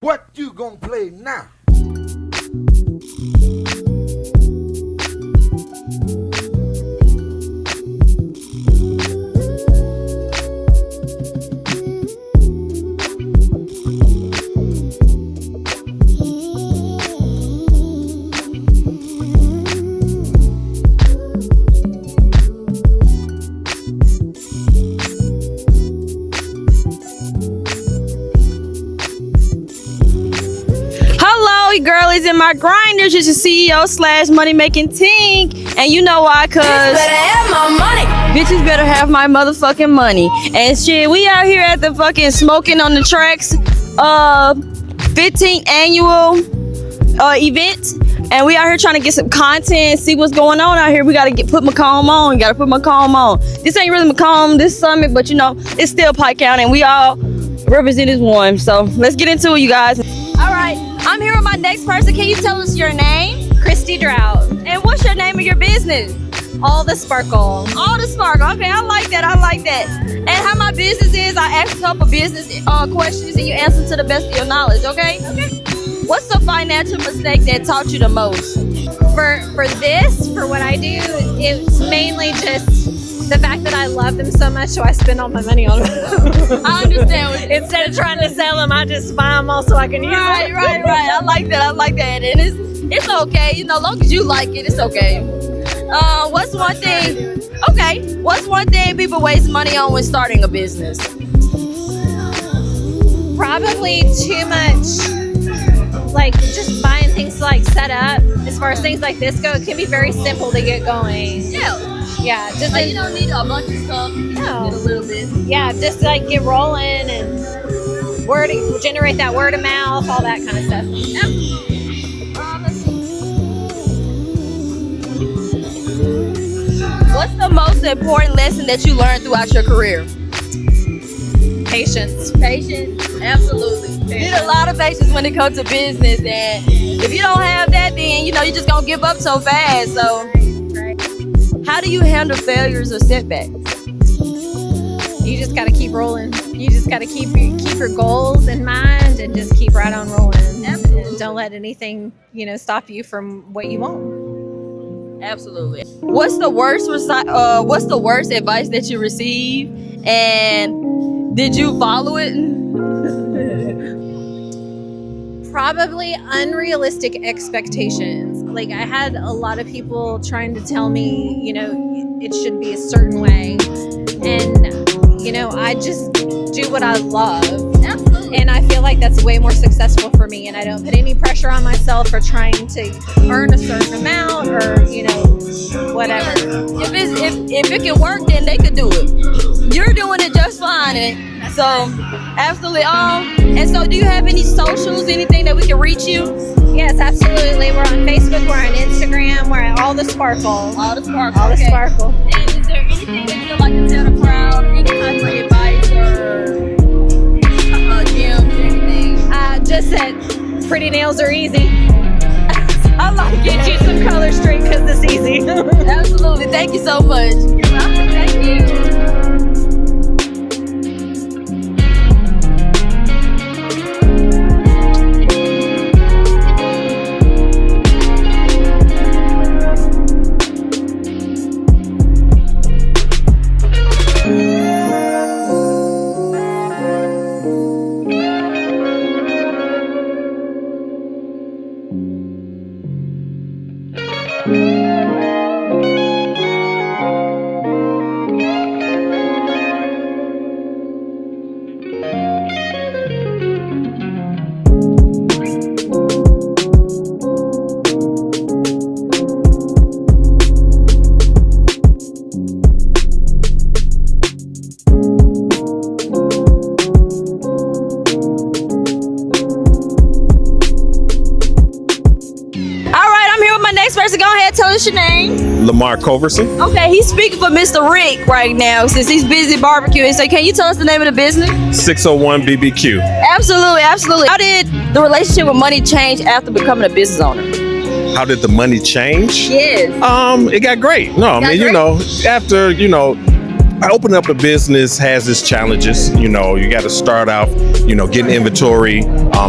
What you gonna play now? Girlies and my grinders, is your CEO / money making Tink, and you know why? Cause better have my money. Bitches better have my motherfucking money. And shit, we out here at the fucking Smoking on the Tracks 15th annual event, and we out here trying to get some content, see what's going on out here. We gotta put Macomb on. You gotta put Macomb on. This ain't really Macomb, this summit, but you know it's still Pike County, and we all represent as one. So let's get into it, you guys. All right, I'm here with my next person. Can you tell us your name? Kristy Drought. And what's your name of your business? All the Sparkle. All the Sparkle. Okay, I like that. And how my business is, I ask a couple business questions and you answer to the best of your knowledge, okay? Okay. What's the financial mistake that taught you the most? For what I do, it's mainly just the fact that I love them so much, so I spend all my money on them. I understand. Instead of trying to sell them, I just buy them all so I can use them. Right. I like that. And it's okay. You know, as long as you like it, it's okay. What's one thing people waste money on when starting a business? Probably too much, like just buying things to like set up. As far as things like this go, it can be very simple to get going. Yeah, just like, you don't need a bunch of stuff. You No. just need a little bit. Yeah, just like get rolling and generate that word of mouth, all that kind of stuff. What's the most important lesson that you learned throughout your career? Patience. Patience, absolutely. You need a lot of patience when it comes to business, and if you don't have that, then you know you're just gonna give up so fast. So, how do you handle failures or setbacks? You just got to keep rolling. You just got to keep your goals in mind and just keep right on rolling. Absolutely. And don't let anything, stop you from what you want. Absolutely. What's the worst advice that you received, and did you follow it? Probably unrealistic expectations. Like I had a lot of people trying to tell me, it should be a certain way. And, I just do what I love. Absolutely. And I feel like that's way more successful for me. And I don't put any pressure on myself for trying to earn a certain amount or, whatever. If it can work, then they could do it. You're doing it just fine. And so, absolutely. And so do you have any socials, anything that we can reach you? Yes, absolutely. We're on Facebook, we're on Instagram, we're at All the Sparkle. All the Sparkle. All the Okay. Sparkle. And is there anything that you'd like to tell the crowd, any kind of advice or gems, anything? Just that pretty nails are easy. I like it. Get you some color straight because it's easy. Absolutely. Thank you so much. Thank you. Person, go ahead, tell us your name. Lamar Culverson. Okay, he's speaking for Mr. Rick right now since he's busy barbecuing. So can you tell us the name of the business? 601 BBQ. Absolutely. How did the relationship with money change after becoming a business owner? How did the money change? Yes. It got great. No, I mean, great? after, Opening up a business has its challenges. You know, you got to start out, you know, getting inventory,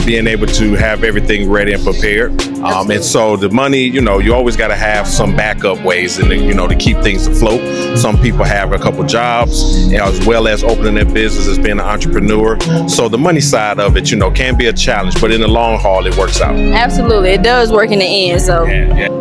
being able to have everything ready and prepared. And so the money, you know, you always got to have some backup ways and, you know, to keep things afloat. Some people have a couple jobs as well as opening their business as being an entrepreneur. So the money side of it, you know, can be a challenge, but in the long haul, it works out. Absolutely. It does work in the end. So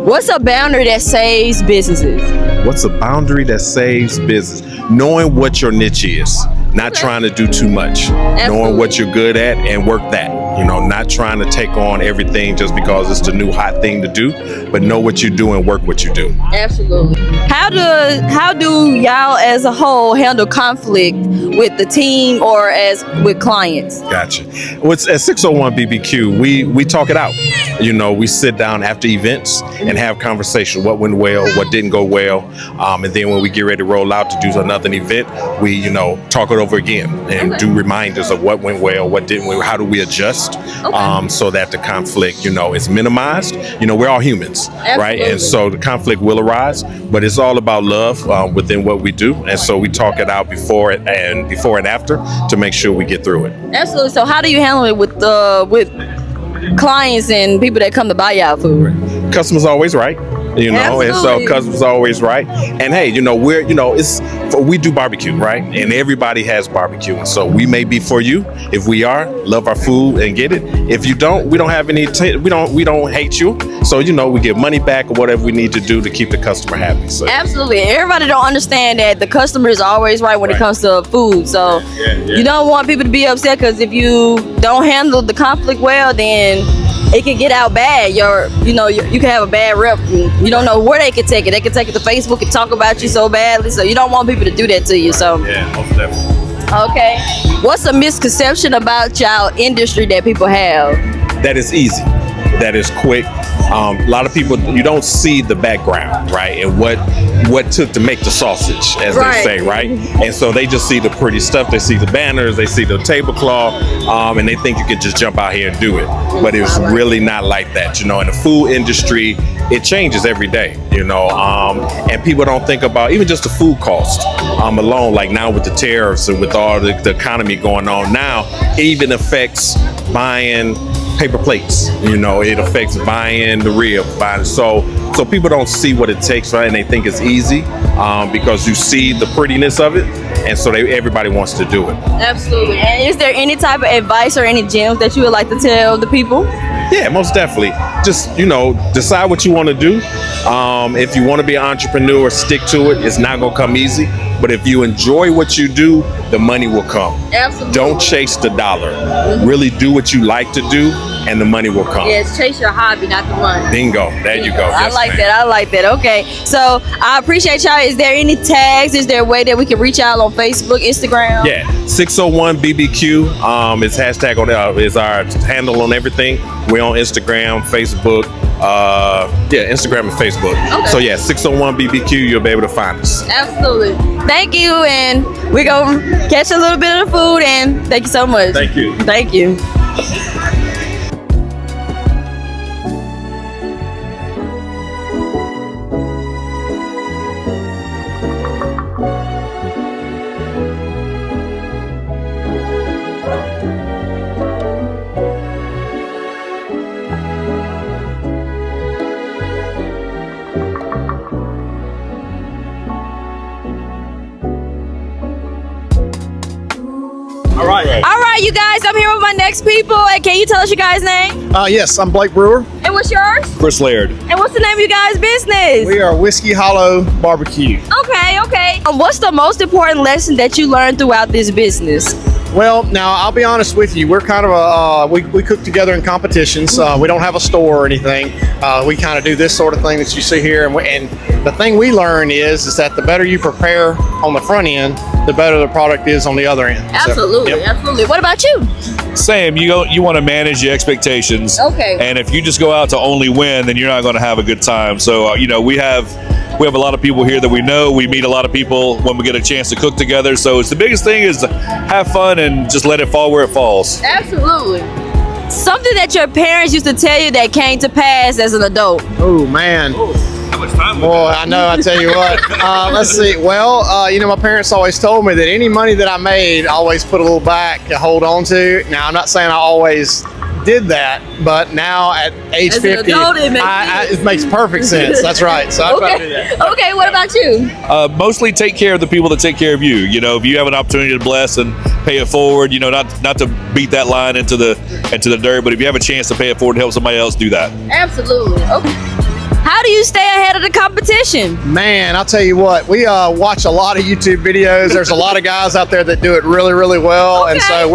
what's a boundary that saves businesses? What's a boundary that saves business? Knowing what your niche is, not trying to do too much, knowing what you're good at and work that. You know, not trying to take on everything just because it's the new hot thing to do, but know what you do and work what you do. Absolutely. How do y'all as a whole handle conflict with the team or as with clients? Gotcha. Well, it's at 601 BBQ, we talk it out. You know, we sit down after events and have conversation. What went well, what didn't go well, and then when we get ready to roll out to do another event, we, you know, talk it over again and do reminders of what went well, what didn't well, how do we adjust, so that the conflict, you know, is minimized. You know, we're all humans, right? And so the conflict will arise, but it's all about love within what we do, and so we talk it out before and after to make sure we get through it. Absolutely. So how do you handle it with clients and people that come to buy y'all food? Customers always right. You know, and so customers always right. And hey, you know, we do barbecue, right? And everybody has barbecue. And so we may be for you. If we are, love our food and get it. If you don't, we don't have any, we don't hate you. So, you know, we get money back or whatever we need to do to keep the customer happy. So. Absolutely. Everybody don't understand that the customer is always right when it comes to food. So you don't want people to be upset because if you don't handle the conflict well, then it can get out bad. You can have a bad rep. You don't know where they can take it. They can take it to Facebook and talk about you so badly. So you don't want people to do that to you. So yeah, most definitely. Okay. What's a misconception about y'all industry that people have? That is easy. That is quick. A lot of people, you don't see the background, right? And what took to make the sausage, as they say, right? And so they just see the pretty stuff. They see the banners, they see the tablecloth, and they think you could just jump out here and do it. But it's really not like that. You know, in the food industry, it changes every day, you know, and people don't think about even just the food cost alone, like now with the tariffs and with all the economy going on now, it even affects buying paper plates. You know, it affects buying the rib, so people don't see what it takes, right? And they think it's easy because you see the prettiness of it, and so everybody wants to do it. Absolutely. And is there any type of advice or any gems that you would like to tell the people? Yeah, most definitely. Just, you know, decide what you want to do. If you want to be an entrepreneur, stick to it. It's not going to come easy. But if you enjoy what you do, the money will come. Absolutely. Don't chase the dollar. Really do what you like to do, and the money will come. Yes, chase your hobby, not the money. Bingo. There you go. I like that. Okay. So I appreciate y'all. Is there any tags? Is there a way that we can reach out on Facebook, Instagram? Yeah. 601 BBQ. It's hashtag on is our handle on everything. We're on Instagram, Facebook. Instagram and Facebook. Okay. So yeah, 601 BBQ, you'll be able to find us. Absolutely. Thank you, and we're going to catch a little bit of the food, and thank you so much. Thank you. Thank you. All right, you guys, I'm here with my next people. And can you tell us your guys' name? Yes, I'm Blake Brewer. And what's yours? Chris Laird. And what's the name of your guys' business? We are Whiskey Hollow BBQ. Okay. What's the most important lesson that you learned throughout this business? Well, now I'll be honest with you. We're kind of we cook together in competitions. We don't have a store or anything. We kind of do this sort of thing that you see here. And the thing we learn is that the better you prepare on the front end, the better the product is on the other end. Absolutely, so, yep. Absolutely. What about you? Same. You want to manage your expectations. Okay. And if you just go out to only win, then you're not going to have a good time. So we have a lot of people here that we know. We meet a lot of people when we get a chance to cook together. So it's the biggest thing is to have fun and just let it fall where it falls. Absolutely. Something that your parents used to tell you that came to pass as an adult. Oh man. How much time? Boy, I know. I tell you what. Let's see. Well, you know, my parents always told me that any money that I made, I always put a little back to hold on to. Now, I'm not saying I always did that, but now at age As an 50, adult, it makes it makes perfect sense. That's right. So I try to do that. Okay, what about you? Mostly take care of the people that take care of you. You know, if you have an opportunity to bless and pay it forward, you know, not to beat that line into the dirt, but if you have a chance to pay it forward to help somebody else, do that. Absolutely. Okay. How do you stay ahead of the competition? Man, I'll tell you what, we watch a lot of YouTube videos. There's a lot of guys out there that do it really, really well. And so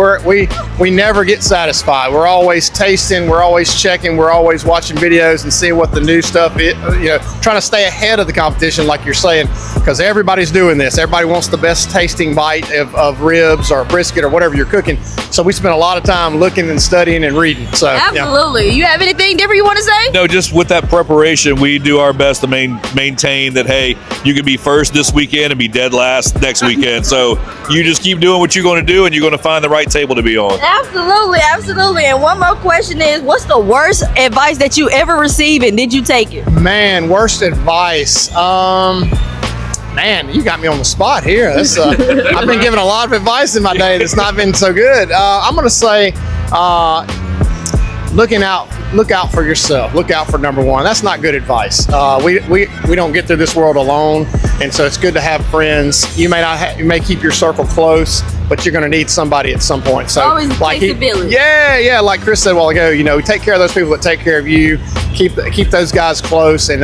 we never get satisfied. We're always tasting, we're always checking, we're always watching videos and seeing what the new stuff is, you know, trying to stay ahead of the competition, like you're saying, because everybody's doing this. Everybody wants the best tasting bite of ribs or brisket or whatever you're cooking. So we spend a lot of time looking and studying and reading. So absolutely. Yeah. You have anything different you want to say? No, just with that preparation, we do our best to maintain that, hey, you can be first this weekend and be dead last next weekend. So you just keep doing what you're going to do, and you're going to find the right table to be on. Absolutely, absolutely. And one more question is, what's the worst advice that you ever received, and did you take it? Man, worst advice. Man, you got me on the spot here. That's, I've been given a lot of advice in my day that's not been so good. I'm going to say, look out for yourself. Look out for number one. That's not good advice. We don't get through this world alone, and so it's good to have friends. You may keep your circle close, but you're going to need somebody at some point. So always takes a village. Yeah. Like Chris said a while ago, you know, take care of those people that take care of you. Keep those guys close, and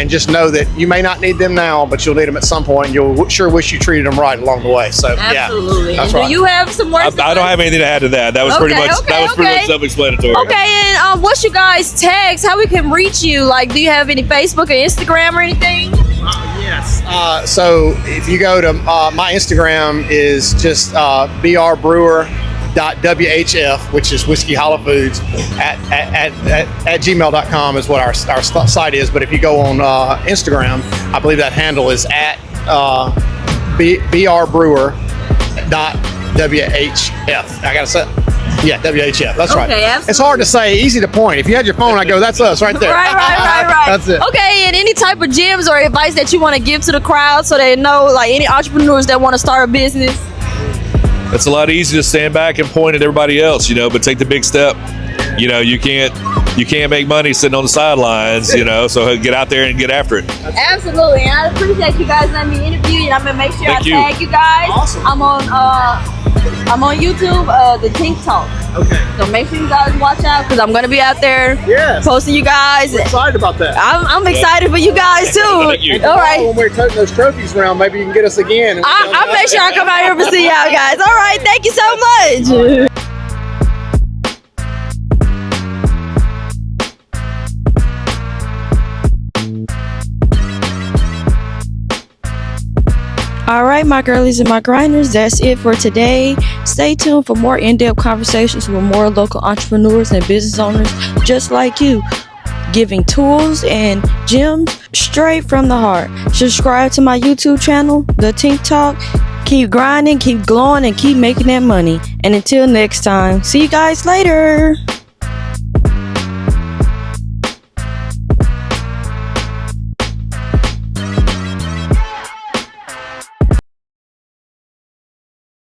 just know that you may not need them now, but you'll need them at some point. And you'll sure wish you treated them right along the way. So absolutely. Yeah, that's and right. do you have some words? I don't have anything to add to that. That was pretty much self-explanatory. Okay, and what's your guys' tags? How we can reach you? Like, do you have any Facebook or Instagram or anything? Yes. So if you go to my Instagram is just BR Brewer.WHF, which is Whiskey Hollow Foods at gmail.com is what our site is. But if you go on Instagram, I believe that handle is at BRBrewer.WHF. I gotta say, yeah, WHF. That's right. Absolutely. It's hard to say, easy to point. If you had your phone, I go, that's us right there. Right. That's it. Okay, and any type of gems or advice that you want to give to the crowd so they know, like any entrepreneurs that want to start a business? It's a lot easier to stand back and point at everybody else, you know, but take the big step. You know, you can't make money sitting on the sidelines, you know, so get out there and get after it. Absolutely, and I appreciate you guys letting me interview you, and I'm gonna make sure Thank you. tag you guys. Awesome. I'm on YouTube, the Tink Talk. Okay. So make sure you guys watch out, because I'm gonna be out there posting you guys. We're excited about that. I'm excited for you guys too. Thank you. All right. When we're toting those trophies around, maybe you can get us again. I'll make sure I come out here to see y'all guys. All right, thank you so much. All right, my girlies and my grinders, that's it for today. Stay tuned for more in-depth conversations with more local entrepreneurs and business owners just like you, giving tools and gems straight from the heart. Subscribe to my YouTube channel, the Tink Talk. Keep grinding, keep glowing, and keep making that money. And until next time, see you guys later.